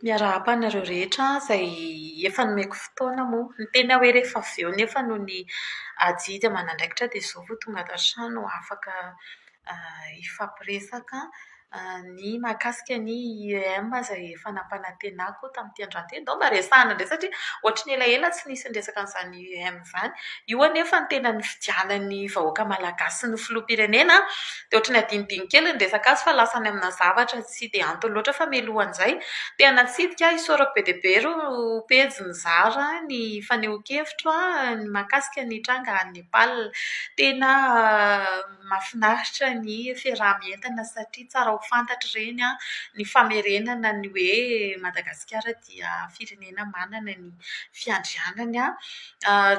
Miarahaba anareo rehetra izay efa nomeko fotoana moa. Ny tena hoe rehefa avy eo nefa no ny jidy aman'andraikitra dia izao vao tonga ato an-trano afaka hifampiresaka ny mahakasika ny IEM izay efa nampanantenako tamin'ity androany ity. Ndao mba resahana indray satria ohatran'ny elaela tsy nisy niresaka an'izany IEM izany. Io anefa no tena nifidianan'ny vahoaka malagasy sy ny filoham-pirenena dia ohatran'ny adinodino kely ny resaka azy fa lasa any amina zavatra tsy dia antony loatra fa mialohan'izay dia natsidika hisorako be dia be ro pejy nizara ny fanehoan-kevitro ny mahakasika ny tranga any Nepal. Tena mahafinaritra ny fiarahamientana satria tsara ho fantatra ireny ny famerenana ny hoe Madagasikara dia firenena manana ny fiandrianany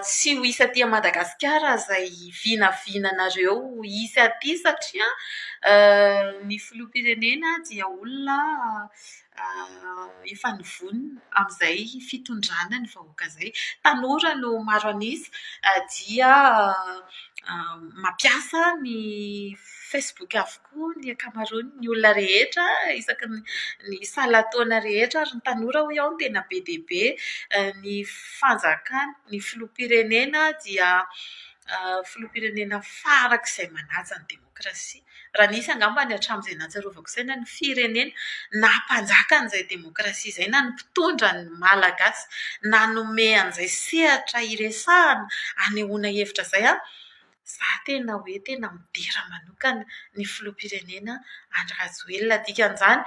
tsy ho isy aty Madagasikara izay vinavinanareo hisy aty satria ny filoham-pirenena dia olona efa nivonina amin'izay fitondrana ny vahoaka izay. Tanora no maro an'isa dia mampiasa ny Facebook avokoa ny ankamaroany ny olona rehetra isaky ny salan-taona rehetra ary ny tanora hoy aho no tena be dia be. Ny fanjakana ny filoham-pirenena dia filoham-pirenena farak'izay manaja ny demokrasia. Raha nisy angamba ny hatramin'izay nahatsiarovako saina ny firenena nampanjaka an'izay demokrasia izay na ny mpitondra ny malagasy nanome an'izay sehatra hiresahana hanehoana hevitra izay za tena hoe tena midera manokana ny filoham-pirenena Andry Rajoelina. Dikan'izany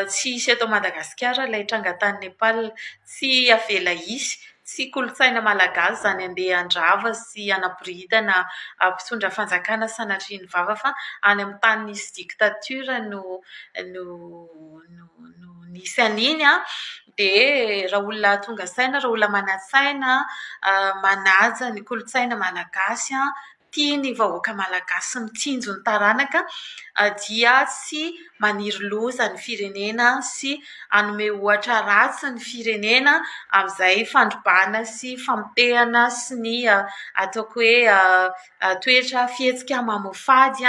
tsy hisy eto Madagasikara ilay tranga tany Nepal, tsy avela hisy, tsy kolontsaina malagasy izany andeha handrava sy hanaboridana mpitondra fanjakana sanatria ny vava fa any amin'ny tany nisy diktatira no nisy an'iny dia raha olona tonga saina, raha olona manan-tsaina manaja ny kolontsaina malagasy tia ny vahoaka malagasy mitsinjo ny taranaka dia tsy maniry loza ny firenena sy hanome ohatra ratsy ny firenena amin'izay fandrombahana sy famotehana sy ny ataoko hoe toetra fihetsika mamofady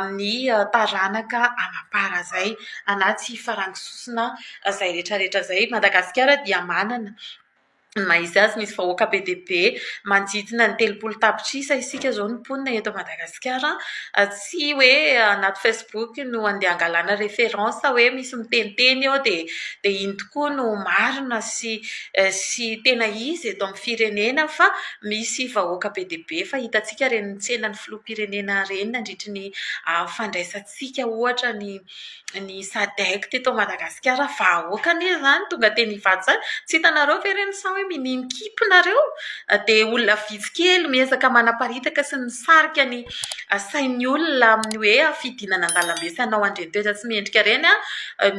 amin'ny taranaka amam-para izay anaty farangisosina izay rehetrarehetra izay. Madagasikara dia manana ny maha izy azy misy vahoaka be dia be manodidina ny 30 tapitrisa isika izao ny mponina eto Madagasikara. Tsy hoe anaty Facebook no andeha angalana référence hoe misy miteniteny eo dia iny tokoa no marina sy tena izy eto amin'ny firenena fa misy vahoaka be dia be fa hitantsika reny ny tsenan'ny filoham-pirenena reny nandritra ny fandraisantsika ohatra ny SADC teto Madagasikara vahoaka anie izany tonga teny hivady izany. Tsy hitanareo ve reny sa hoe mininikipinareo dia olona vitsy kely miezaka manaparitaka sy misarika ny sain'ny olona amin'ny hoe fidinana an-dalambe sy hanao andrenitoetra tsy mendrika reny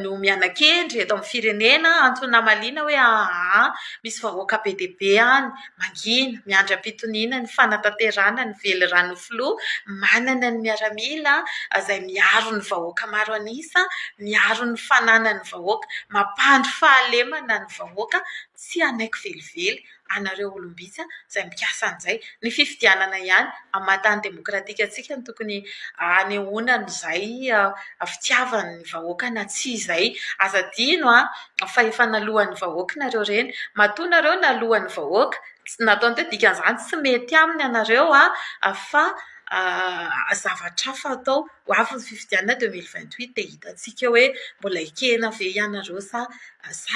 no mianan-kendry eto amin'ny firenena antony hamaliana hoe misy vahoaka be dia be any mangina miandry am-pitoniana ny fanatanterana ny vely rano filoha manana ny miaramila izay miaro ny vahoaka maro an'isa, miaro ny fananany vahoaka, mampandry fahalemana ny vahoaka tsy hanaiko velively anareo olombitsy izay mikasa an'izay. Ny fifidianana ihany amin'ny demokratika antsika no tokony hanehoana an'izay fitiavan'ny vahoaka na tsy izay. Aza adino fa efa nalohan'ny vahoaka nareo reny, matoa nareo nalohan'ny vahoaka nataony teo dikan'izany tsy mety aminy anareo fa zavatra hafa atao ho avy ny fifidianana 2028 dia hitantsika hoe mbola ekena ve ianareo sa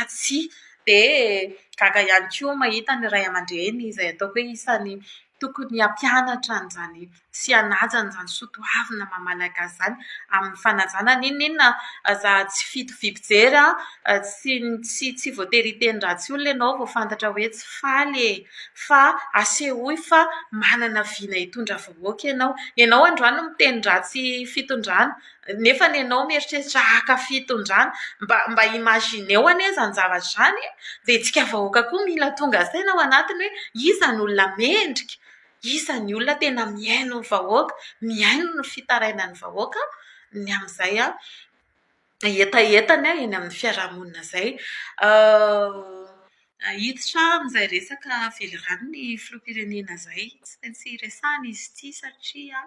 tsy. Dia gaga ihany koa mahita ny ray aman-dreny izay ataoko hoe isany tokony hampianatra an'izany sy hanaja an'izany soatoavina maha-malagasy izany amin'ny fanajana n'inona za tsy fito vy-pijery tsy voatery hiteny ratsy olona ianao vao fantatra hoe tsy faly fa asehoy fa manana viana hitondra vahoaka ianao androany miteny ratsy fitondrana nefa ny ianao mieritreritra haka fitondrana mba imagineo anie izany zavatra izany dia itsika vahoaka koa mila tonga saina ao anatiny hoe iza ny olona mendrika, iza ny olona tena miaino ny vahoaka, miaino ny fitarainan'ny vahoaka ny amin'izay etaetany eny amin'ny fiarahamonina izay. Hiditra amin'izay resaka velirano ny filoham-pirenena izay tsy maintsy resahana izy ity satria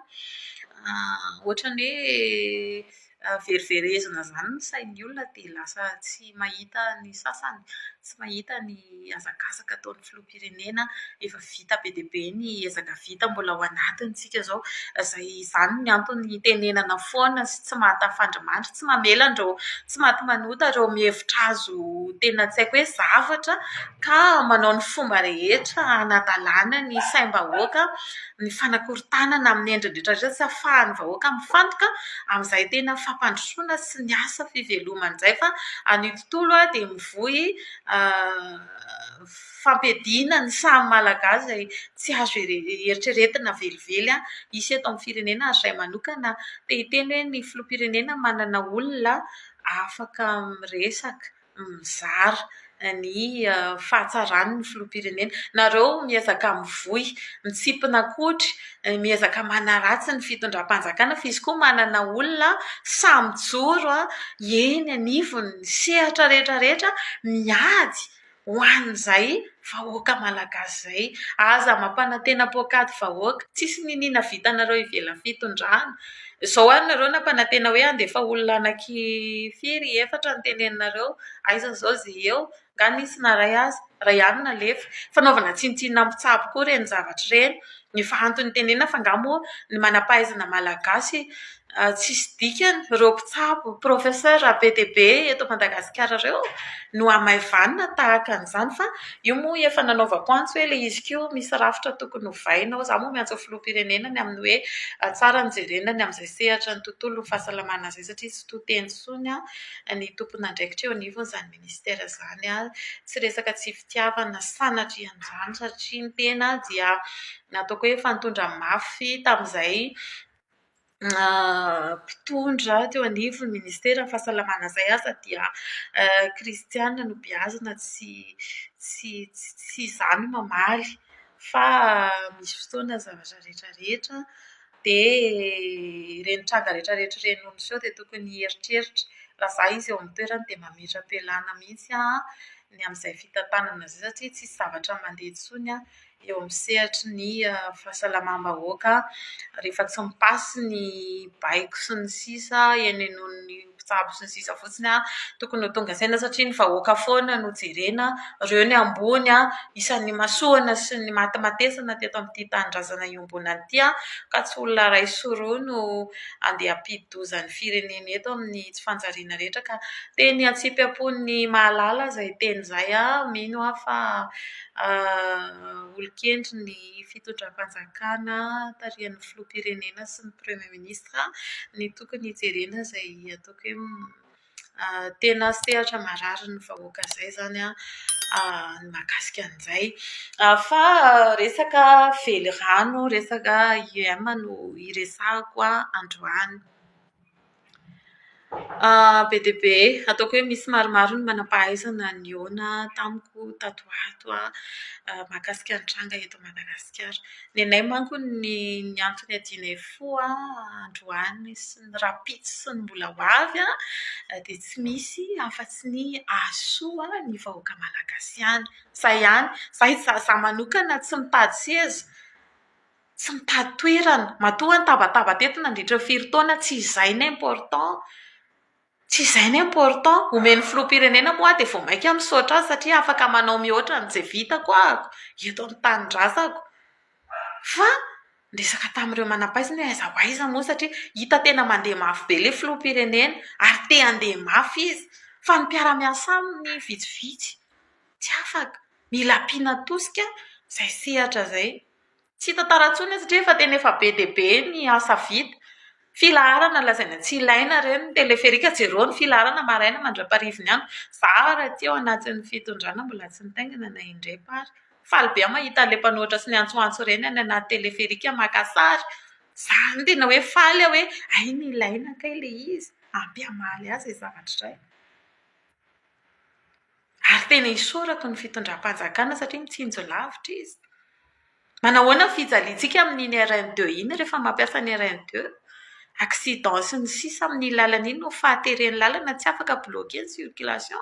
ohatran'ny hoe veriverezina izany ny sain'ny olona dia lasa tsy mahita ny sasany, tsy mahita ny hazakazaka ataon'ny filoham-pirenena. Efa vita be dia be ny ezaka vita mbola ao anatintsika izao. Izany ny antony itenenana foana sy tsy mahatafandrimandry, tsy mamela an'ireo, tsy maty-manota ireo mihevitra azo tena tsy haiko hoe zavatra, ka manao ny fomba rehetra hanadalàna ny saim-bahoaka, ny fanakorontanana amin'ny endriny rehetra rehetra, tsy ahafahan'ny vahoaka mifantoka amin'izay tena fampandrosoana sy ny asa fivelomana izay. Fa anio tontolo dia mivohy fampiadiana ny samy malagasy izay tsy azo eritreretina velively hisy eto amin'ny firenena. Ary izahay manokana te hiteny hoe ny filoham-pirenena manana olona afaka miresaka, mizara ny fahatsarany ny filoham-pirenena. Nareo miezaka mivohy, mitsipona kodry, miezaka manaratsy ny fitondram-panjakana, fa izy koa manana olona samy joro eny anivony ny sehatra rehetra rehetra miady ho an'izay vahoaka malagasy izay. Aza mampanantena pôkady vahoaka, tsisy ninina vitanareo ivela fitondrana. Izao ary nareo nampanantena hoe andefa olona anaky 4 no teneninareo, aiza izao zay eo, nga nisy na ray aza, ray ihany nalefa. Fanaovana tsinontsinona mpitsabo koa ireny zavatra ireny. Efa antony tenena fa nga moa ny manam-pahaizana malagasy tsisy dikany, ireo mpitsabo, profesera be dia be eto Madagasikara ireo no hamaivana tahaka an'izany. Fa io moa efa nanaovako antsy hoe ilay izy koa misy rafitra tokony hovainao. Izaho moa miantso filoham-pirenena ny amin'ny hoe tsara ny jerena ny amin'izay sehatra ny tontolo ny fahasalamana izay, satria tsy toteny intsony ny tompon'andraikitra eo anivon'izany ministera izany. Tsy resaka tsy fitiavana sanatrian'izany, satria ny tena dia nataoko hoe fanitondra mafy tamin'izay mpitondra teo anivon'ny ministera ny fahasalamana izay aza dia kristiana no beazina, tsy izany mamaly, fa misy fotoana zavatra rehetra rehetra dia ireny tranga rehetra rehetra ireny no miseho dia tokony hieritreritra. Raha izaho izy eo amin'ny toerana dia mametram-pialàna mihitsy ny amin'izay fitantanana izay, satria tsisy zavatra mandeha intsony eo amin'ny sehatry ny fahasalamam-bahoaka rehefa tsy mipasy ny baiko sy ny sisa eny nohon'ny mpitsabo sy ny sisa fotsiny. Tokony ho tonga saina, satria ny vahoaka foana no jerena, ireo ny ambony isan'ny masoana sy ny matimatesana teto amin'ity tanindrazana iombonana ity, ka tsy olona ray sy roa no andeha hampidi-doza ny firenena eto amin'ny tsy fanjariana rehetra. Ka teny Antsipampon'ny Mahalala izay teny izay, mino fa olon-kendry ny fitondram-panjakana tarihan'ny filoham-pirenena sy ny premier ministra ny tokony hijerena izay ataoko hoe tena sehatra marary ny vahoaka izay izany ny mahakasika an'izay. Fa resaka velirano, resaka IEM no hiresahako androany. Be dia be ataoko hoe misy maromaro ny manam-pahaizana nihaona tamiko tato ho ato mahakasika ny tranga eto Madagasikara. Ny anay manko ny antony adianay fo androany sy ny rapitso sy ny mbola ho avy dia tsy misy afa-tsy ny ahasoa ny vahoaka malagasy ihany. Izay ihany, izaho manokana tsy mitady seza, tsy mitady toerana, matoa ny tabataba teto nandritra ny 4 taona, tsy izay ny important. Tsy izay ny important. Omen'ny filoham-pirenena moa dia vao maika misaotra azy, satria afaka manao mihoatra n'izay vitako eto amin'ny tanindrazako. Fa resaka tamin'ireo manam-pahaizana hoe aiza ho aiza moa, satria hita tena mandeha mafy be ilay filoham-pirenena ary te handeha mafy izy. Fa ny mpiara-miasa aminy vitsivitsy tsy afaka, mila ampiana tosika izay sehatra izay. Tsy tantara intsony satria efa tena efa be dia be ny asa vita. Filaharana lazaina tsy ilaina ireny, ny teleferika jereo ny filaharana maraina mandra-parivony ihany. Izaho rahateo anatin'ny fitondrana mbola tsy nitaingina na indray pary. Faly be mahita an'ilay mpanoatra sy ny antsoantso ireny any anaty teleferika maka sary. Izaho no tena hoe faly hoe aina ilaina kay ilay izy, ampy hamaly azy izay zavatra izay. Ary tena hisorako ny fitondram-panjakana satria mitsinjo lavitra izy. Manahoana ny fijaliantsika amin'iny RN2 iny rehefa mampiasa ny RN2? Accident sy ny sisa amin'ny lalana iny no fahateren'ny lalana, tsy afaka bloquer ny circulation.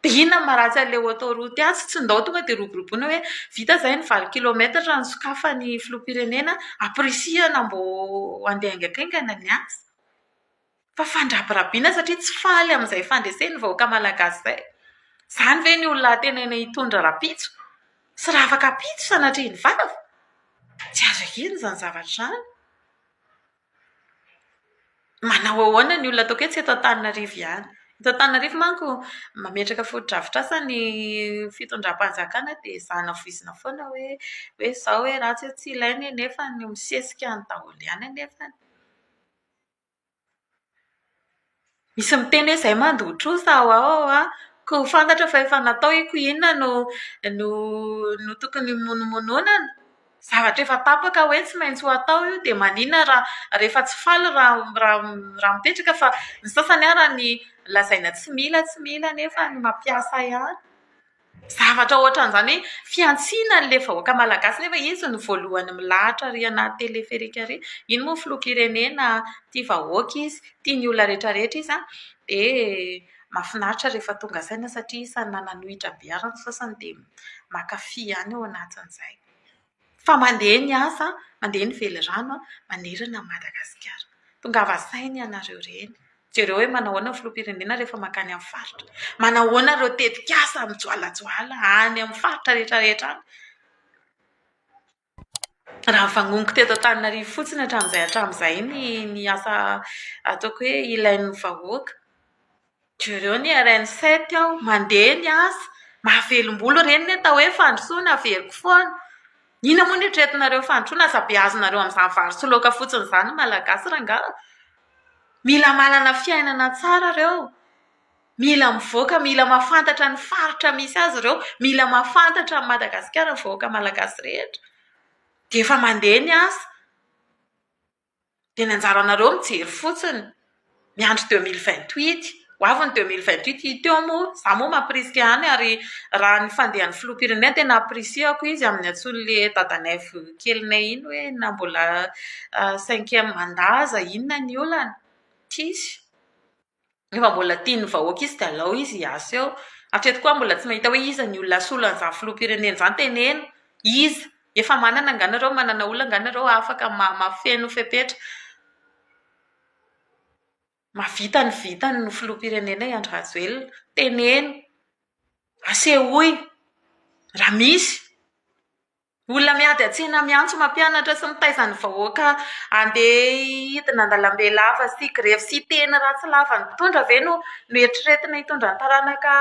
Dia inona ny maharatsy an'ilay autoroute tsy tsindao tonga dia roborobona hoe vita izay ny 20 kilometatra raha ny sokafan'ny filoham-pirenena, aprisihana mbo handeha haingaikaingana ny asa. fa fandrabirabiana satria tsy faly amin'izay fandreseny vahoaka malagasy izay. Izany ve ny olona tenena hitondra rapitso sy raha afaka pitso sanatria ny vava? Tsy azo ino izany zavatra izany. Manao ahoana ny olona ataoko hoe tsy eto Antananarivo ihany. Eto Antananarivo manko mametraka foto-drafitr'asa ny fitondram-panjakana dia zana voizina foana hoe izao hoe ratsy tsy ilainy nefa ny misesika ny daholo ihany anefa. Misy miteny hoe izay mandotrosa ao ao ko fantatra fa efa natao iko inona no tokony monomononana. Zavatra efa tapaka hoe tsy maintsy ho atao io dia maninona rehefa tsy faly raha mipetraka fa ny sasany ara ny lazaina tsy mila nefa ny mampiasa ihany. Zavatra ohatran'izany hoe fiantsiana n'ilay vahoaka malagasy nefa izy ny voalohany milahatra ary anaty teleferika ary. Iny moa filoham-pirenena tia vahoaka izy, tia ny olona rehetrarehetra izy dia mahafinaritra rehefa tonga saina satria isany nananohitra be ary ny sasany dia mankafy ihany ao anatin'izay. Fa mandeha ny asa, mandeha ny velirano, manerana Madagasikara. Tongava saina ianareo ireny. Jereo hoe manao ahoana ny filoham-pirenena rehefa mankany amin'ny faritra. Manao ahoana ireo tetikasa mijoalajoala any amin'ny faritra rehetrarehetra any. Raha vangoniko teto Antananarivo fotsiny hatramin'izay ny asa ataoko hoe ilain'ny vahoaka. Jereo ny RN7 ao, mandeha ny asa, mahavelom-bolo ireny ny atao hoe fandrosoana averiko foana. Ina moa ny eritreretinareo fandrosoana asabeazonareo amin'izany vary sy laoka fotsiny izany malagasy rangaha. Mila manana fiainana tsara ireo. Mila mivoaka, mila mahafantatra ny faritra misy azy ireo, mila mahafantatra ny Madagasikara ny vahoaka malagasy rehetra. Dia efa mandeha ny asa. Dia ny anjaranareo mijery fotsiny. Miandry 2028. Ho avy ny 2028 hita eo moa, izaho moa mampirisika ihany ary raha ny fandehan'ny filoham-pirenena tena ampirisihako izy amin'ny antsoin'ilay dadanay kelinay iny hoe na mbola 5e mandaza inona ny olana. Tsisy. Efa mbola tian'ny vahoaka izy dia alao izy hiasa eo. Hatreto koa mbola tsy mahita hoe iza ny olona solan'izany filoham-pirenena izany tenena. Iza. Efa manana anganareo, manana olona anganareo afaka mafeno fepetra. Mavita ny filoham-pirenena Andry Rajoelina. Tenena. Asehoy. Raha misy. Olona miady an-tsena miantso mampianatra sy mitaiza ny vahoaka andeha hidina an-dalambe lava sy grevy sy tena ratsy lava ny mpitondra ve no eritreretina hitondra ny taranaka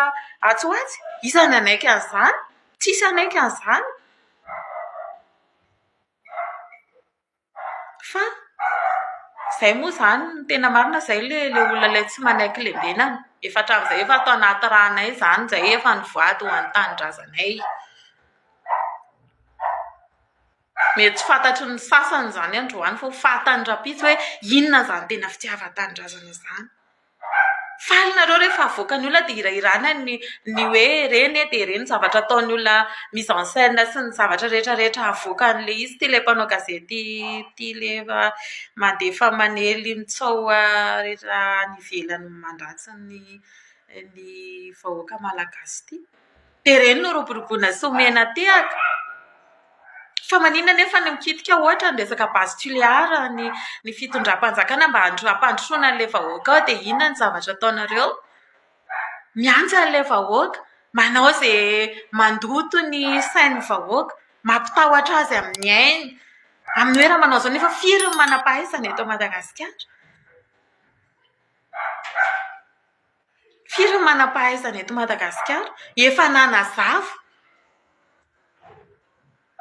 atsy-hoatsy? Isany anaiky an'izany? Tsisy anaiky an'izany? Fa izay moa izany ny tena marina izay ilay olona ilay tsy manaiky lembenana. Efa hatramin'izay efa atao anaty ranay izany izay efa nivoady ho an'ny tanindrazanay. Mety tsy fantatry ny sasany izany androany fa ho fantan'ny rapitso hoe inona izany tena fitiavan-tanindrazana izany. Faly nareo rehefa avoaka ny olona dia hirahirana ny hoe ireny dia ireny zavatra ataon'ny olona mise en scène sy ny zavatra rehetrarehetra avoakan'ilay izy. Tia ilay mpanao gazety tia ilay mandefa manely mitsao rehetra any ivelany mandratsy ny vahoaka malagasy ity. Dia ireny no roboroboina sy omena tehaka. Fa maninona nefa ny mikitika ohatra ny resaka base tuléaire ny fitondram-panjakana mba hampandrosoana an'ilay vahoaka ao dia inona ny zavatra ataonareo? Miantsa an'ilay vahoaka, manao izay mandoto ny sain'ny vahoaka, mampitahotra azy amin'ny ainy, amin'ny hoe raha manao izao nefa firy ny manam-pahaizana eto Madagasikara? Firy ny manam-pahaizana eto Madagasikara? Efa nanazava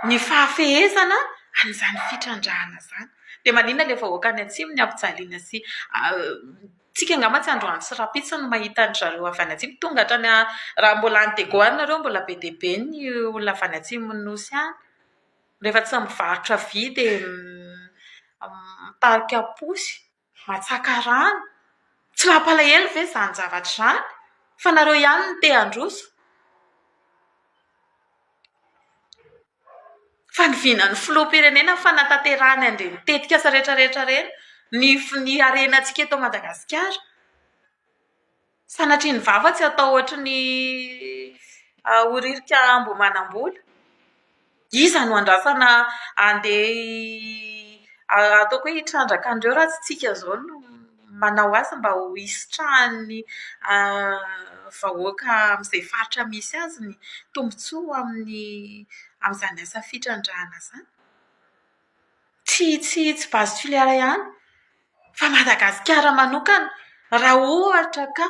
ny fahafehezana an'izany fitrandrahana izany. Dia maninona ilay vahoaka any atsimo ny ampijaliana sy tsika angamba tsy androany sy rapitso no mahita ny zareo avy any atsimo. Tonga hatrany raha mbola any Degoa nareo mbola be dia be ny olona avy any atsimo ny nosy any. Rehefa tsy mivarotra vy dia mitarika posy, matsaka rano. Tsy mampalahelo ve izany zavatra izany? Fa nareo ihany no te handroso. Fa ny vinan'ny filoham-pirenena fanatanterahany an'ireny tetikasa rehetrarehetra ireny ny harenantsika eto Madagasikara. Sanatria ny vava tsy atao ohatry ny horirika ambomanam-bola. Iza no andrasana andeha ataoko hoe hitrandraka andreo raha tsy tsika izao no manao azy mba ho hisitrahan'ny vahoaka amin'izay faritra misy azy ny tombontsoa amin'izany asa fitrandrahana zany. Tsy basculière ihany fa Madagasikara manokana raha ohatra ka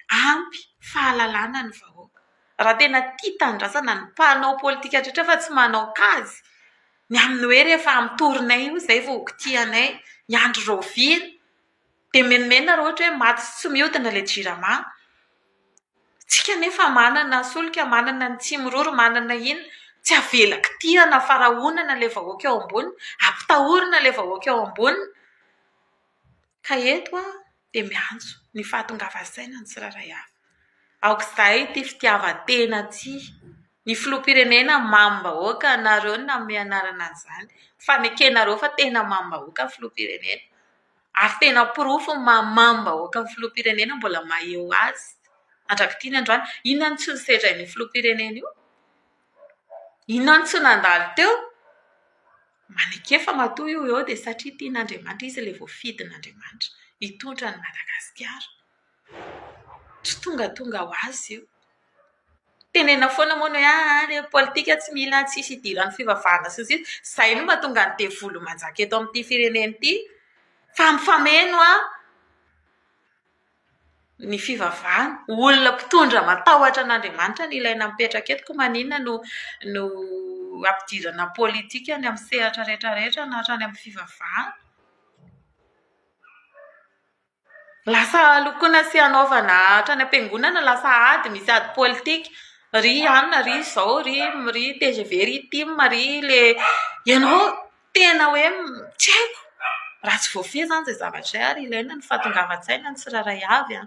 ampy fahalalana ny vahoaka. Raha tena tia tanindrazana ny mpanao politika rehetra fa tsy manao kazy, ny amin'ny hoe rehefa amin'ny torinay io izay vao kitianay, ny andro roviana, dia menimena raha ohatra hoe maty tsy mihodina ilay jirama. Tsika nefa manana solika, manana ny tsimororo, manana iny, tsy avela kitihana fa raha onana ilay vahoaka eo ambony, ampitahorina ilay vahoaka eo ambony. Ka eto dia miantso ny fahatongavan-tsaina ny tsirairay avy. Aok'izay ity fitiavan-tena ity. Ny filoham-pirenena mamim-bahoaka, nareo no nanome anarana an'izany. Fanekenareo fa tena mamim-bahoaka ny filoham-pirenena. Ary tena porofo mamim-bahoaka ny filoham-pirenena mbola maheo azy. Andrakity ny androany, inona no tsy nisedrain'ny filoham-pirenena io? Inona no tsy nandalo teo? Manekefa matoa io eo dia satria tian'Andriamanitra izy ilay voafidin'Andriamanitra hitondra ny Madagasikara. Tsy tonga ho azy io. Tenena foana moa ny hoe ny politika tsy mila tsisy idiran'ny fivavahana sy ny sisa. Izay no mahatonga ny devolo manjaka eto amin'ity firenena ity. Fa mifameno ny fivavahana. Olona mpitondra matahotra an'Andriamanitra no ilaina mipetraka eto. Ko maninona no ampidirana politika ny amin'ny sehatra rehetrarehetra na hatrany amin'ny fivavahana. Lasa lokoina sy hanaovana hatrany am-piangonana, lasa ady, misy ady politika. Ry anona, ry izao, ry TGV, ry TIM, ry le... Ianao tena hoe tsy haiko. Raha tsy voafehy izany izay zavatra izay ary ilaina ny fahatongavan-tsaina ny tsirairay avy.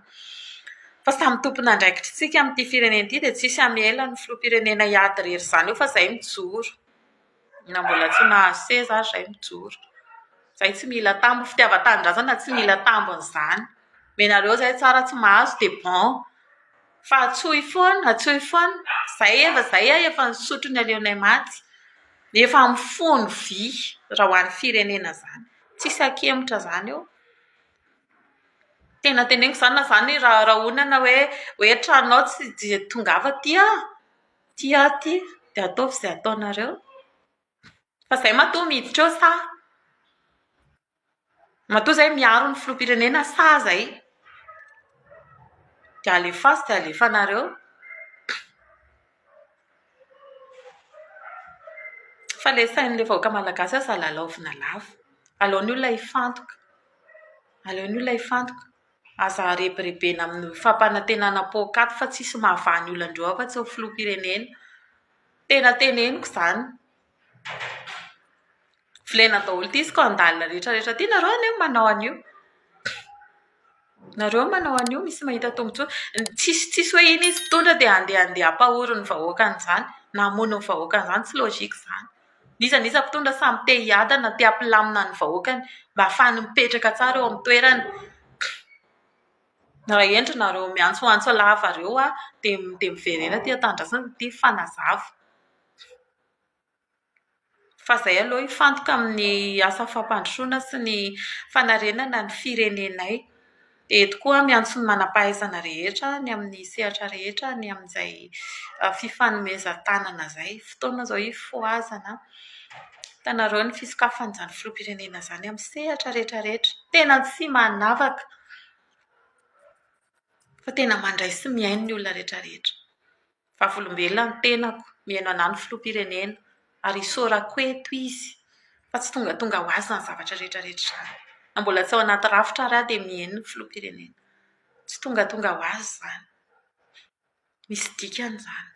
Fa samy tompon'andraikitra tsika amin'ity firenena ity dia tsisy hamela ny filoham-pirenena hiady irery izany io fa izay mijoro. Na mbola tsy nahazo seza ary izay mijoro. Izay tsy mila tambo, fitiavan-tanindrazana tsy mila tambon'izany. Menareo izay tsara tsy mahazo dia bon. Fa atsohy foana. Zay efa nisotro ny aleonay maty. Efa mifono vy raha ho an'ny firenena izany. Tsisy akemitra izany eo. Tena teneniko izany na izany raha onana hoe tranonao tsy tongava ty dia ataovy izay ataonareo. Fa izay matoa miditra eo sa? Matoa izay miaro ny filoham-pirenena sa izay? Dia alefa azy dia alefanareo. Fa ilay sain'ilay vahoaka malagasy aza lalaovina lava. Aleon'ny olona hifantoka. Aza rebirebena amin'ny fampanantenana pôkaty fa tsisy mahavany olon-dreo afa-tsy ho filoham-pirenena. Tena teneniko izany. Vilena daholo ity izy ka andalina rehetrarehetra ity. Nareo anie manao an'io. Nareo manao an'io, misy mahita tombotsoa. Tsisy hoe iny izy tondra dia andeha ampahoro ny vahoaka an'izany. Na hamono ny vahoaka an'izany tsy lôjika izany. Nizan'iza mpitondra samy te hiadana, te hampilamina ny vahoakany mba ahafahany mipetraka tsara eo amin'ny toerany. Raha endry nareo miantsoantso lava ireo dia miverena ty tanindrazana ty fanazava. Fa izay aloha hifantoka amin'ny asa fampandrosoana sy ny fanarenana ny firenenay. Eto koa miantso ny manam-pahaizana rehetra, ny amin'ny sehatra rehetra, ny amin'izay fifanomezan-tanana izay. Fotoana izao hifoazana. Hitanareo ny fisokafan'izany filoham-pirenena izany amin'ny sehatra rehetrarehetra. Tena tsy manavaka. Fa tena mandray sy miaino ny olona rehetrarehetra. Vavolombelona ny tenako, miaino anà ny filoham-pirenena. Ary isaorako eto izy. Fa tsy tonga ho azy ny zavatra rehetrarehetra izany. Na mbola tsy ao anaty rafitra ary dia miaino ny filoham-pirenena. Tsy tonga ho azy izany. Misy dikan'izany.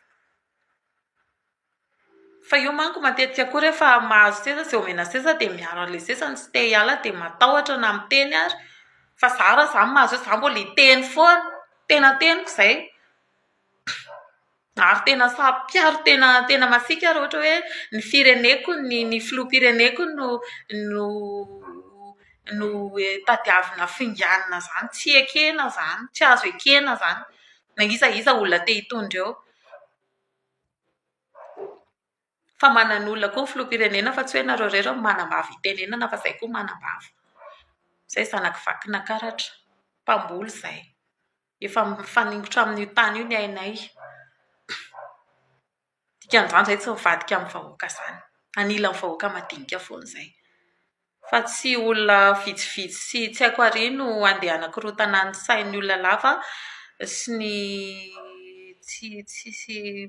Fa io manko matetika koa rehefa mahazo seza sy omena seza dia miaro an'ilay seza ny tsy te hiala dia matahotra na miteny ary. Fa izaho raha izaho mahazo izaho mbola hiteny foana. Tena teniko izay. Ary tena sahy-piaro, tena masiaka raha ohatra hoe ny fireneko, ny filoham-pireneko no tadiavina finganina izany. Tsy ekena izany, tsy azo ekena izany. Na iza olona te hitondra eo. Fa manana olona koa ny filoham-pirenena fa tsy hoe nareo irery manambava itenenana fa izay koa manambava. Izay zanaky vakina karatra, mpamboly izay. Efa mifaningotra amin'io tany io ny ainay. Dikan'izany izay tsy mivadika amin'ny vahoaka izany. Anila amin'ny vahoaka madinika foana izay. Fa tsy olona vitsivitsy sy tsy haiko ary no andeha anankorontana ny sain'ny olona lava sy ny tsy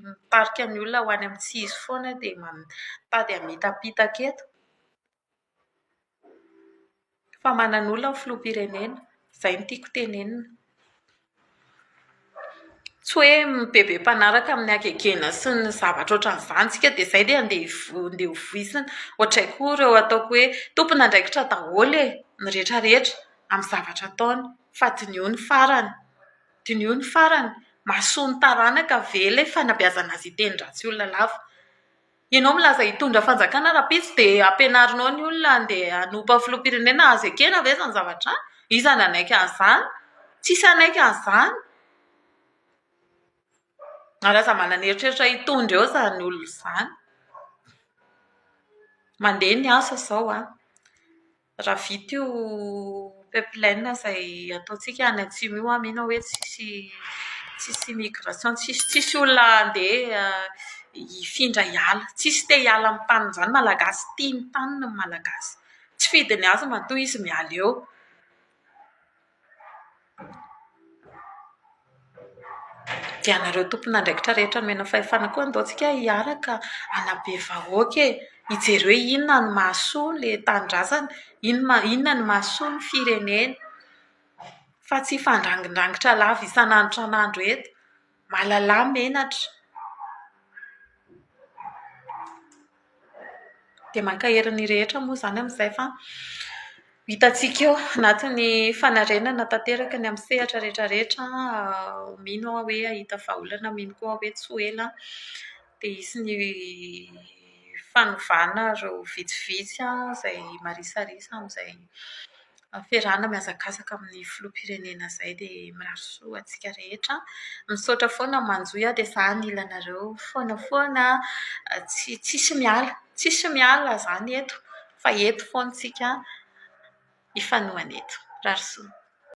mitarika ny olona ho any amin'ny tsy izy foana dia mitady hamitapitaka eto. Fa manan'olona ny filoham-pirenena, izay no tiako tenenina. Tsy hoe bebe mpanaraka amin'ny akegena sy ny zavatra ohatran'izany tsika dia izay dia andeha hovoizina. Ohatraiky koa ireo ataoko hoe tompona andraikitra daholo ny rehetrarehetra amin'ny zavatra ataony fa dinio ny farany. Dinio ny farany. Mahasoa ny taranaka ve ilay fanabeazana azy hiteny ratsy olona lava. Ianao milaza hitondra fanjakana rapitso dia ampianarinao ny olona andeha hanompa filoham-pirenena azo ekena ve izany zavatra? Iza no anaiky an'izany? Tsisy anaiky an'izany. Lasa manana eritreritra hitondra eo izany olona izany. Mandeha ny asa izao raha vita io pipeline izay ataontsika any atsimo io mino hoe tsisy migration, tsisy olona andeha hifindra hiala, tsisy te hiala amin'ny taniny izany. Malagasy tia ny taniny ny malagasy. Tsy fidy ny azy matoa izy miala eo. Dia anareo tompona andraikitra rehetra nomena fahefana koa andao tsika hiaraka hanabe vahoaka hijery hoe inona ny mahasoa ilay tanindrazana, inona ny mahasoa ny firenena. Fa tsy hifandrangindrangotra lava isan'andro eto. Mahalala menatra. Dia mankaherin'ny rehetra moa izany amin'izay fa hitantsika eo anatin'ny fanarenana tanteraka ny amin'ny sehatra rehetrarehetra. Mino aho hoe ahita vahaolana, mino koa hoe tsy ho ela. Dia hisy ny fanovana ireo vitsivitsy izay marisarisa amin'izay fiarahana mihazakazaka amin'ny filoham-pirenena izay dia mirary soa antsika rehetra. Misaotra foana manjoy dia izaho anila anareo foana tsisy miala. Tsisy miala izany eto fa eto foana isika hifanohana eto. Rary soa.